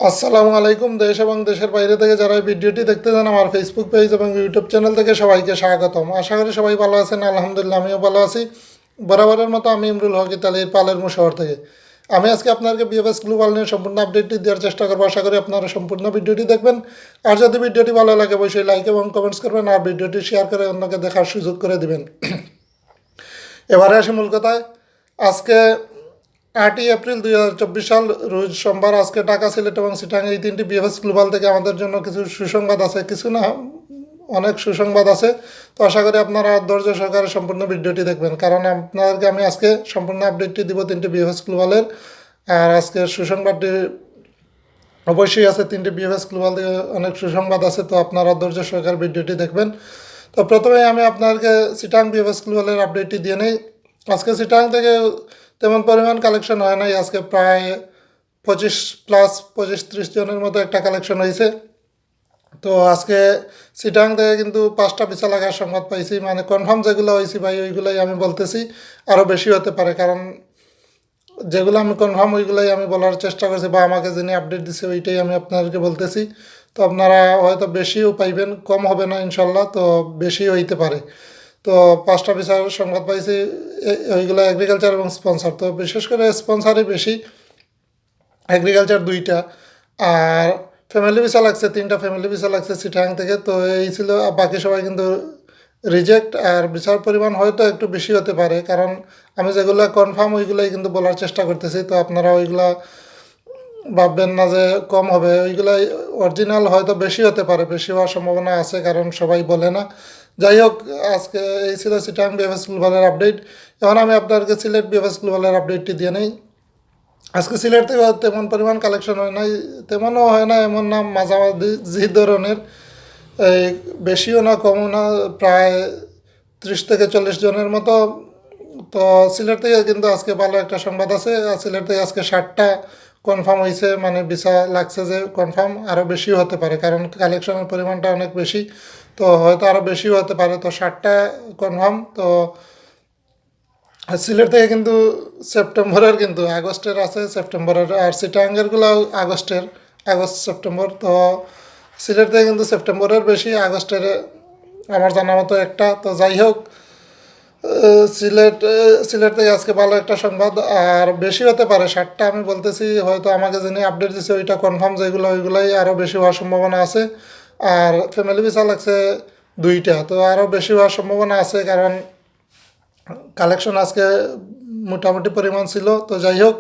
আসসালামু আলাইকুম। দেশ এবং দেশের বাইরে থেকে যারা এই ভিডিওটি দেখতে চান আমার ফেসবুক পেজ এবং ইউটিউব চ্যানেল থেকে সবাইকে স্বাগতম। আশা করি সবাই ভালো আছেন। আলহামদুলিল্লাহ আমিও ভালো আছি। বরাবরের মতো আমি ইমরুল হক ইতালির পালেরমো শহর থেকে। আমি আজকে আপনাকে বিএফএস গ্লোবাল নিয়ে সম্পূর্ণ আপডেটটি দেওয়ার চেষ্টা করবো। আশা করি আপনারা সম্পূর্ণ ভিডিওটি দেখবেন। আর যদি ভিডিওটি ভালো লাগে অবশ্যই লাইক এবং কমেন্টস করবেন আর ভিডিওটি শেয়ার করে অন্যকে দেখার সুযোগ করে দিবেন। এবারে আসি মূল কথায়। আজকে 8 এপ্রিল 2024 সাল রোজ সোমবার। আজকে ঢাকা, সিলেট এবং চিটাং এই তিনটি বিএফএস গ্লোবাল থেকে আমাদের জন্য কিছু সুসংবাদ আছে, কিছু না অনেক সুসংবাদ আছে। তো আশা করি আপনারা ধৈর্য সহকারে সম্পূর্ণ ভিডিওটি দেখবেন, কারণ আপনাদেরকে আমি আজকে সম্পূর্ণ আপডেটটি দিব তিনটি বিএফএস গ্লোবালের। আর আজকের সুসংবাদটি অবশ্যই আছে, তিনটি বিএফএস গ্লোবাল থেকে অনেক সুসংবাদ আছে। তো আপনারা ধৈর্য সহকারে ভিডিওটি দেখবেন। তো প্রথমে আমি আপনাদেরকে চিটাং বিএফএস গ্লোবালের আপডেটটি দিয়ে নেই। আজকে চিটাং থেকে তেমন পরিমাণ কালেকশন হয় নাই। আজকে প্রায় 25+25-30 জনের মতো একটা কালেকশন হয়েছে। তো আজকে চিটাং থেকে কিন্তু 5টা ভিসা লাগার সংবাদ পাইছি, মানে কনফার্ম যেগুলো হয়েছে ভাই ওইগুলোই আমি বলতেছি। আরও বেশি হতে পারে, কারণ যেগুলো আমি কনফার্ম ওইগুলোই আমি বলার চেষ্টা করছি, বা আমাকে যিনি আপডেট দিছে ওইটাই আমি আপনাদেরকে বলতেছি। তো আপনারা হয়তো বেশিও পাইবেন, কম হবে না ইনশাল্লাহ, তো বেশি হইতে পারে। তো 5টা ভিসার সংবাদ পাইছি, ওইগুলো এগ্রিকালচার এবং স্পন্সর। তো বিশেষ করে স্পন্সারই বেশি, এগ্রিকালচার 2টা। আর ফ্যামিলি ভিসা লাগছে 3টা, ফ্যামিলি ভিসা লাগছে চিটাং থেকে। তো এই ছিল, বাকি সবাই কিন্তু রিজেক্ট। আর ভিসার পরিমাণ হয়তো একটু বেশি হতে পারে, কারণ আমি যেগুলো কনফার্ম ওইগুলোই কিন্তু বলার চেষ্টা করতেছি। তো আপনারা ওইগুলা ভাববেন না যে কম হবে, ওইগুলাই অরিজিনাল হয়তো বেশি হতে পারে, বেশি হওয়ার সম্ভাবনা আছে, কারণ সবাই বলে না। যাই হোক, আজকে এই ছিল চিটাং বিএফএস গ্লোবালের আপডেট। এখন আমি আপনাদেরকে সিলেট বিএফএস গ্লোবালের আপডেটটি দিয়ে নেই। আজকে সিলেট থেকে তেমন পরিমাণ কালেকশন হয় নাই, তেমনও হয় না এমন না, মাঝামাঝি যে ধরনের। এই বেশিও না কমও না, প্রায় 30 থেকে 40 জনের মতো। তো সিলেট থেকে কিন্তু আজকে ভালো একটা সংবাদ আছে। সিলেট থেকে আজকে 60টা কনফার্ম হয়েছে, মানে ভিসা লাগছে যে কনফার্ম। আরও বেশিও হতে পারে, কারণ কালেকশনের পরিমাণটা অনেক বেশি। তো হয়তো আরও বেশিও হতে পারে। তো 60টা কনফার্ম। তো সিলেট থেকে কিন্তু সেপ্টেম্বরের, কিন্তু আগস্টের আছে সেপ্টেম্বরের, আর চিটাগাঙ্গেরগুলো আগস্টের, আগস্ট সেপ্টেম্বর। তো সিলেট থেকে কিন্তু সেপ্টেম্বরের বেশি, আগস্টের আমার জানা মতো একটা। তো যাই হোক, সিলেট সিলেট থেকে আজকে ভালো একটা সংবাদ। আর বেশি হতে পারে 60টা আমি বলতেছি, হয়তো আমাকে যিনি আপডেট দিচ্ছে ওইটা কনফার্ম যেগুলো ওইগুলাই আরও বেশি হওয়ার সম্ভাবনা আছে। আর ফ্যামিলি ভিসা লাগছে 2টা, তো আরও বেশি হওয়ার সম্ভাবনা আছে, কারণ কালেকশন আজকে মোটামুটি পরিমাণ ছিল। তো যাই হোক,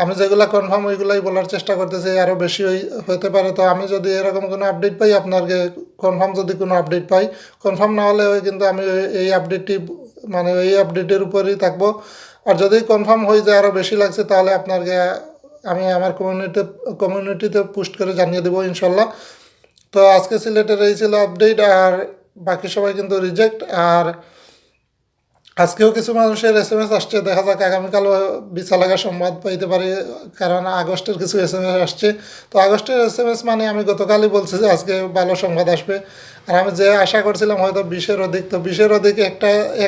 আমি যেগুলো কনফার্ম ওইগুলাই বলার চেষ্টা করতেছি, আরও বেশি হতে পারে। তো আমি যদি এরকম কোনো আপডেট পাই আপনাকে, কনফার্ম যদি কোনো আপডেট পাই, কনফার্ম না হলে কিন্তু আমি এই আপডেটটি, মানে এই আপডেটের উপরেই থাকবো। আর যদি কনফার্ম হয়ে যায় আরও বেশি লাগছে, তাহলে আপনাকে আমি আমার কমিউনিটিতে পোস্ট করে জানিয়ে দেবো ইনশাল্লাহ। তো আজকে সিলেটের এই ছিল আপডেট। আর বাকি সবাই কিন্তু রিজেক্ট। আর আজকেও কিছু মানুষের এসএমএস আসছে, দেখা যাক আগামীকালও ভিসা লাগার সংবাদ পাইতে পারে, কারণ আগস্টের কিছু এসএমএস আসছে। তো আগস্টের এসএমএস মানে আমি গতকালই বলছি যে আজকে ভালো সংবাদ আসবে। আর আমি যে আশা করছিলাম হয়তো 20-এর অধিক, তো 20-এর অধিক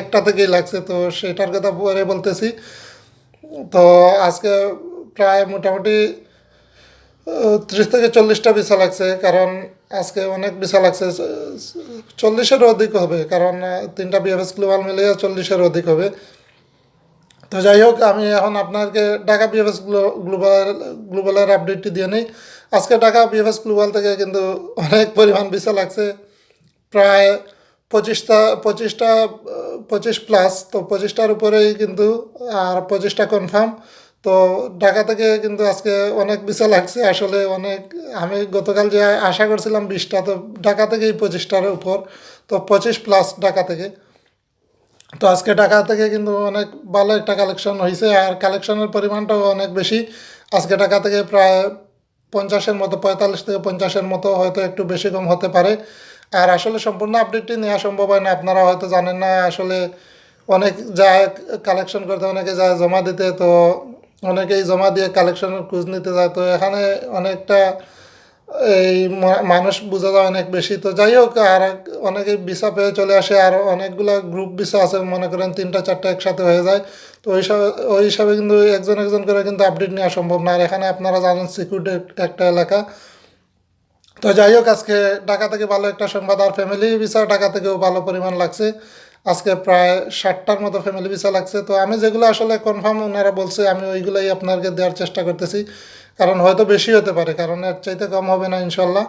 একটা থেকেই লাগছে, তো সেটার কথা পরে বলতেছি। তো আজকে প্রায় মোটামুটি 30 থেকে 40টা ভিসা লাগছে, কারণ আজকে অনেক ভিসা লাগছে। 40-এর অধিক হবে, কারণ 3টা বিএফএস গ্লোবাল মিলিয়ে 40-এর অধিক হবে। তো যাই হোক, আমি এখন আপনাকে ঢাকা বিএফএস গ্লোবালের আপডেটটি দিয়ে নিই। আজকে ঢাকা বিএফএস গ্লোবাল থেকে কিন্তু অনেক পরিমাণ ভিসা লাগছে, প্রায় 25টা 25+। তো 25টার উপরেই কিন্তু, আর 25টা কনফার্ম। তো ঢাকা থেকে কিন্তু আজকে অনেক ভিসা লাগছে আসলে অনেক। আমি গতকাল যে আশা করছিলাম 20টা, তো ঢাকা থেকেই 25টার উপর। তো 25+ ঢাকা থেকে। তো আজকে ঢাকা থেকে কিন্তু অনেক ভালো একটা কালেকশন হয়েছে, আর কালেকশনের পরিমাণটাও অনেক বেশি। আজকে ঢাকা থেকে প্রায় 50-এর মতো, 45 থেকে 50-এর মতো, হয়তো একটু বেশি কম হতে পারে। আর আসলে সম্পূর্ণ আপডেটটি নেওয়া সম্ভব হয় না, আপনারা হয়তো জানেন না। আসলে অনেক যায় কালেকশন করতে, অনেকে যায় জমা দিতে। তো অনেকেই জমা দিয়ে কালেকশনের খোঁজ নিতে যায়। তো এখানে অনেকটা এই মানুষ বোঝা যায় অনেক বেশি। তো যাই হোক, আর অনেকে ভিসা পেয়ে চলে আসে, আর অনেকগুলো গ্রুপ ভিসা আছে, মনে করেন 3টা 4টা একসাথে হয়ে যায়। তো ওই হিসাবে কিন্তু একজন একজন করে কিন্তু আপডেট নেওয়া সম্ভব না। আর এখানে আপনারা জানেন সিকিউরিটি একটা এলাকা। তো যাই হোক, আজকে ঢাকা থেকে ভালো একটা সংবাদ। আর ফ্যামিলি ভিসা ঢাকা থেকেও ভালো পরিমাণ লাগছে। আজকে প্রায় 60টার মতো ফ্যামিলি ভিসা লাগছে। তো আমি যেগুলো আসলে কনফার্ম ওনারা বলছে আমি ওইগুলোই আপনাকে দেওয়ার চেষ্টা করতেছি, কারণ হয়তো বেশি হতে পারে, কারণ এর চাইতে কম হবে না ইনশাল্লাহ।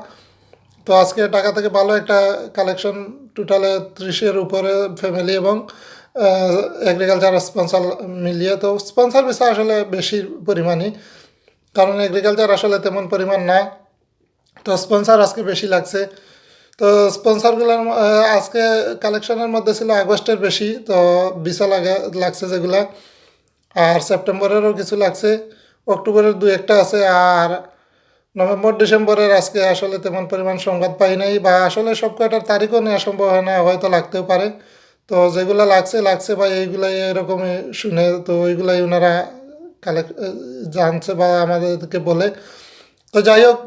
তো আজকে ঢাকা থেকে ভালো একটা কালেকশন, টোটালে 30-এর উপরে ফ্যামিলি এবং এগ্রিকালচার স্পন্সর মিলিয়ে। তো স্পন্সর ভিসা আসলে বেশি পরিমাণই, কারণ এগ্রিকালচার আসলে তেমন পরিমাণ না। তো স্পন্সর আজকে বেশি লাগছে। তো স্পন্সরগুলোর আজকে কালেকশনের মধ্যে ছিল আগস্টের বেশি, তো ভিসা লাগছে যেগুলা। আর সেপ্টেম্বরেরও কিছু লাগছে, অক্টোবরের দু একটা আছে। আর নভেম্বর ডিসেম্বরের আজকে আসলে তেমন পরিমাণ সংবাদ পাই নাই, বা আসলে সব কয়টার তারিখও নেওয়া সম্ভব হয় না, হয়তো লাগতেও পারে। তো যেগুলো লাগছে লাগছে বা এইগুলাই এরকমই শুনে, তো ওইগুলাই ওনারা কালেক্ট জানছে বা আমাদেরকে বলে। তো যাই হোক,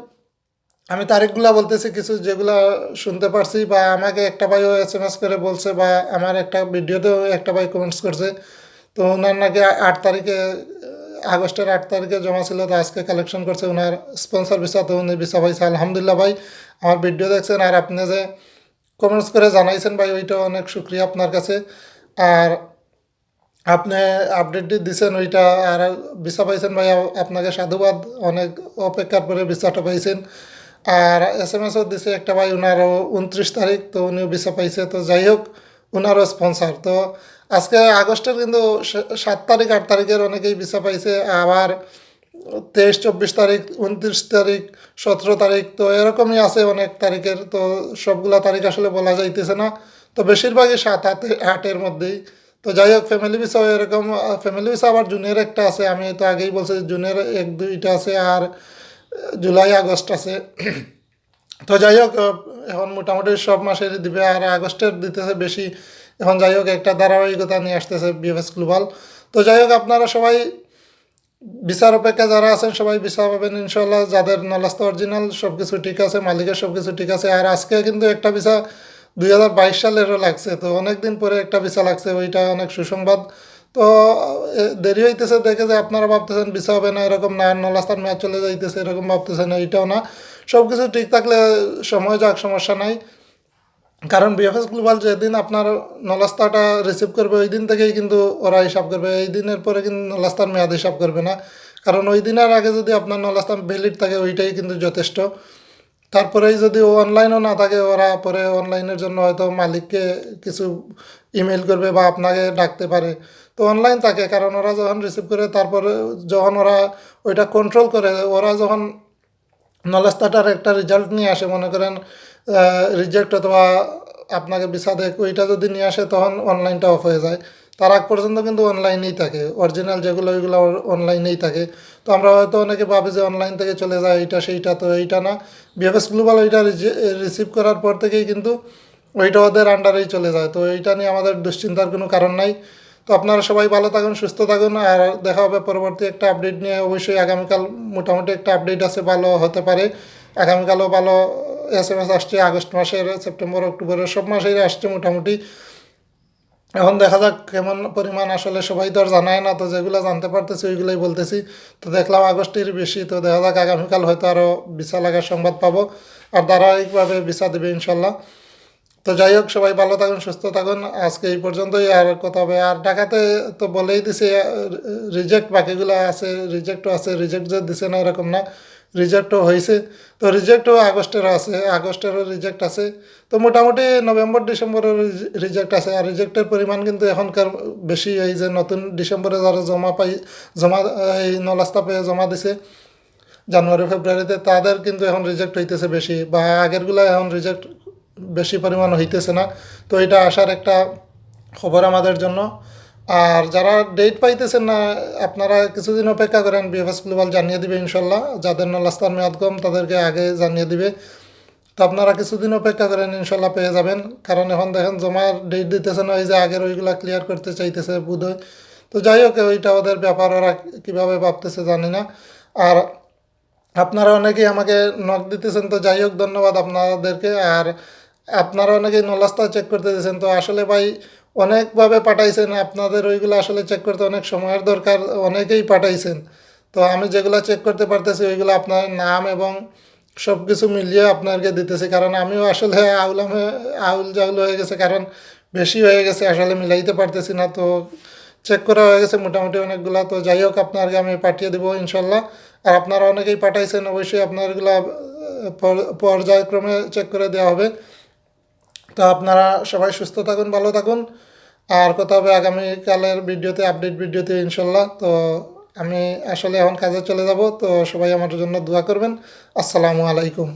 আমি তারিখগুলা বলতেছি কিছু যেগুলা শুনতে পারছি, বা আমাকে একটা ভাইও SMS করে বলছে, বা আমার একটা ভিডিওতেও একটা ভাই কমেন্টস করছে। তো ওনার নাকি 8 তারিখে, আগস্টের 8 তারিখে জমা ছিল, তো আজকে কালেকশন করছে ওনার স্পন্সর ভিসা। তো উনি ভিসা পাইছে, আলহামদুলিল্লাহ ভাই। আমার ভিডিও দেখছেন আর আপনি যে কমেন্টস করে জানাইছেন ভাই, ওইটা অনেক শুক্রিয়া আপনার কাছে। আর আপনি আপডেট দিছেন ওইটা, আর ভিসা পাইছেন ভাই, আপনাকে সাধুবাদ। অনেক অপেক্ষার পরে ভিসাটা পাইছেন। আর SMS ও দিছে একটা ভাই, ওনারও 29 তারিখ, তো উনিও ভিসা পাইছে। তো যাই হোক, ওনারও স্পন্সার। তো আজকে আগস্টের কিন্তু 7 তারিখ 8 তারিখের অনেকেই ভিসা পাইছে। আবার 23 24 তারিখ, 29 তারিখ, 17 তারিখ, তো এরকমই আছে অনেক তারিখের। তো সবগুলা তারিখ আসলে বলা যাইতেছে না। তো বেশিরভাগই 7 8 8-এর মধ্যেই। তো যাই হোক, ফ্যামিলি ভিসাও এরকম। ফ্যামিলি ভিসা আবার জুনের একটা আছে, আমি তো আগেই বলছি জুনের 1 2টা আছে, আর জুলাই আগস্ট আছে। তো যাই হোক, এখন মোটামুটি সব মাসেরই দিবে, আর আগস্টের দিতেছে বেশি। এখন যাই হোক, একটা ধারাবাহিকতা নিয়ে আসতেছে বিএফএস গ্লোবাল। তো যাই হোক, আপনারা সবাই ভিসার অপেক্ষা যারা আছেন সবাই ভিসা পাবেন ইনশাল্লাহ। যাদের নলাস্তা অরিজিনাল সব কিছু ঠিক আছে, মালিকের সব কিছু ঠিক আছে। আর আজকে কিন্তু একটা ভিসা 2022 সালেরও লাগছে, তো অনেক দিন পরে একটা ভিসা লাগছে, ওইটা অনেক সুসংবাদ। তো দেরি হইতেছে দেখে যে আপনারা ভাবতেছেন ভিসা হবে না, এরকম না। নলাস্তার মেয়াদ চলে যাইতেছে এরকম ভাবতেছেন, এইটাও না। সব কিছু ঠিক থাকলে সময় যাক, সমস্যা নাই। কারণ বিএফএস গ্লোবাল যেদিন আপনার নলাস্তাটা রিসিভ করবে ওই দিন থেকেই কিন্তু ওরা হিসাব করবে, এই দিনের পরে কিন্তু নলাস্তার মেয়াদ হিসাব করবে না। কারণ ওই দিনের আগে যদি আপনার নলাস্তা ভ্যালিড থাকে ওইটাই কিন্তু যথেষ্ট। তারপরেই যদি অনলাইনও না থাকে, ওরা পরে অনলাইনের জন্য হয়তো মালিককে কিছু ইমেল করবে বা আপনাকে ডাকতে পারে। তো অনলাইন থাকে, কারণ ওরা যখন রিসিভ করে তারপরে যখন ওরা ওইটা কন্ট্রোল করে, ওরা যখন নলেজটার একটা রেজাল্ট নিয়ে আসে, মনে করেন রিজেক্ট অথবা আপনাকে ভিসা দেয়, ওইটা যদি নিয়ে আসে তখন অনলাইনটা অফ হয়ে যায়। তার আগ পর্যন্ত কিন্তু অনলাইনেই থাকে, অরিজিনাল যেগুলো ওইগুলো অনলাইনেই থাকে। তো আমরা হয়তো অনেকে ভাবি যে অনলাইন থেকে চলে যায় এইটা সেইটা, তো এইটা না। বিএফএস গ্লোবাল ওইটা রিসিভ করার পর থেকেই কিন্তু ওইটা ওদের আন্ডারেই চলে যায়। তো এইটা নিয়ে আমাদের দুশ্চিন্তার কোনো কারণ নাই। তো আপনারা সবাই ভালো থাকুন, সুস্থ থাকুন, আর দেখা হবে পরবর্তী একটা আপডেট নিয়ে। অবশ্যই আগামীকাল মোটামুটি একটা আপডেট আছে, ভালো হতে পারে। আগামীকালও ভালো SMS আসছে, আগস্ট মাসের, সেপ্টেম্বর অক্টোবরের সব মাসেই আসছে মোটামুটি। এখন দেখা যাক কেমন পরিমাণ, আসলে সবাই তো আর জানায় না। তো যেগুলো জানতে পারতেছি ওইগুলোই বলতেছি। তো দেখলাম আগস্টের বেশি, তো দেখা যাক আগামীকাল হয়তো আরও ভিসা লাগার সংবাদ পাবো, আর ধারাবাহিকভাবে ভিসা দেবে ইনশাল্লাহ। তো যাই হোক, সবাই ভালো থাকুন, সুস্থ থাকুন। আজকে এই পর্যন্তই, আর কথা হবে। আর ঢাকাতে তো বলেই দিছে রিজেক্ট, বাকিগুলো আছে রিজেক্টও আছে, রিজেক্ট যে দিছে না এরকম না, রিজেক্টও হয়েছে। তো রিজেক্টও আগস্টেরও আছে, আগস্টেরও রিজেক্ট আছে। তো মোটামুটি নভেম্বর ডিসেম্বরের রিজেক্ট আছে। আর রিজেক্টের পরিমাণ কিন্তু এখনকার বেশি। এই যে নতুন ডিসেম্বরে যারা জমা এই নলাস্তা পেয়ে জমা দিছে জানুয়ারি ফেব্রুয়ারিতে, তাদের কিন্তু এখন রিজেক্ট হইতেছে বেশি, বা আগেরগুলো এখন রিজেক্ট বেশি পরিমাণ হইতেছে না। তো এটা আসার একটা খবর আমাদের জন্য। আর যারা ডেট পাইতেছেন না, আপনারা কিছুদিন অপেক্ষা করেন, বিএফএস গ্লোবাল জানিয়ে দিবে ইনশাল্লাহ। যাদের নলাস্তার মেয়াদ কম তাদেরকে আগে জানিয়ে দিবে। তো আপনারা কিছুদিন অপেক্ষা করেন, ইনশাল্লাহ পেয়ে যাবেন। কারণ এখন দেখেন জমার ডেট দিতেছে না, ওই যে আগের ওইগুলা ক্লিয়ার করতে চাইতেছে বোধহয়। তো যাই হোক, ওইটা ওদের ব্যাপার, ওরা কীভাবে ভাবতেছে জানি না। আর আপনারা অনেকেই আমাকে নক দিতেছেন, তো যাই হোক ধন্যবাদ আপনাদেরকে। আর আপনারা অনেকেই নলাস্তা চেক করতে দিয়েছেন। তো আসলে ভাই অনেকভাবে পাঠাইছেন, আপনাদের ওইগুলো আসলে চেক করতে অনেক সময়ের দরকার, অনেকেই পাঠাইছেন। তো আমি যেগুলো চেক করতে পারতেছি ওইগুলো আপনার নাম এবং সব কিছু মিলিয়ে আপনাকে দিতেছি, কারণ আমিও আসলে আউল জাউল হয়ে গেছে, কারণ বেশি হয়ে গেছে, আসলে মিলাইতে পারতেছি না। তো চেক করা হয়ে গেছে মোটামুটি অনেকগুলা। তো যাই হোক, আপনাকে আমি পাঠিয়ে দেবো ইনশাল্লাহ। আর আপনারা অনেকেই পাঠাইছেন, অবশ্যই আপনারগুলা পর্যায়ক্রমে চেক করে দেওয়া হবে। তো আপনারা সবাই সুস্থ থাকুন, ভালো থাকুন। আর কথা হবে আগামীকালের ভিডিওতে, আপডেট ভিডিওতে ইনশাল্লাহ। তো আমি আসলে এখন কাজে চলে যাব, তো সবাই আমার জন্য দোয়া করবেন। আসসালামু আলাইকুম।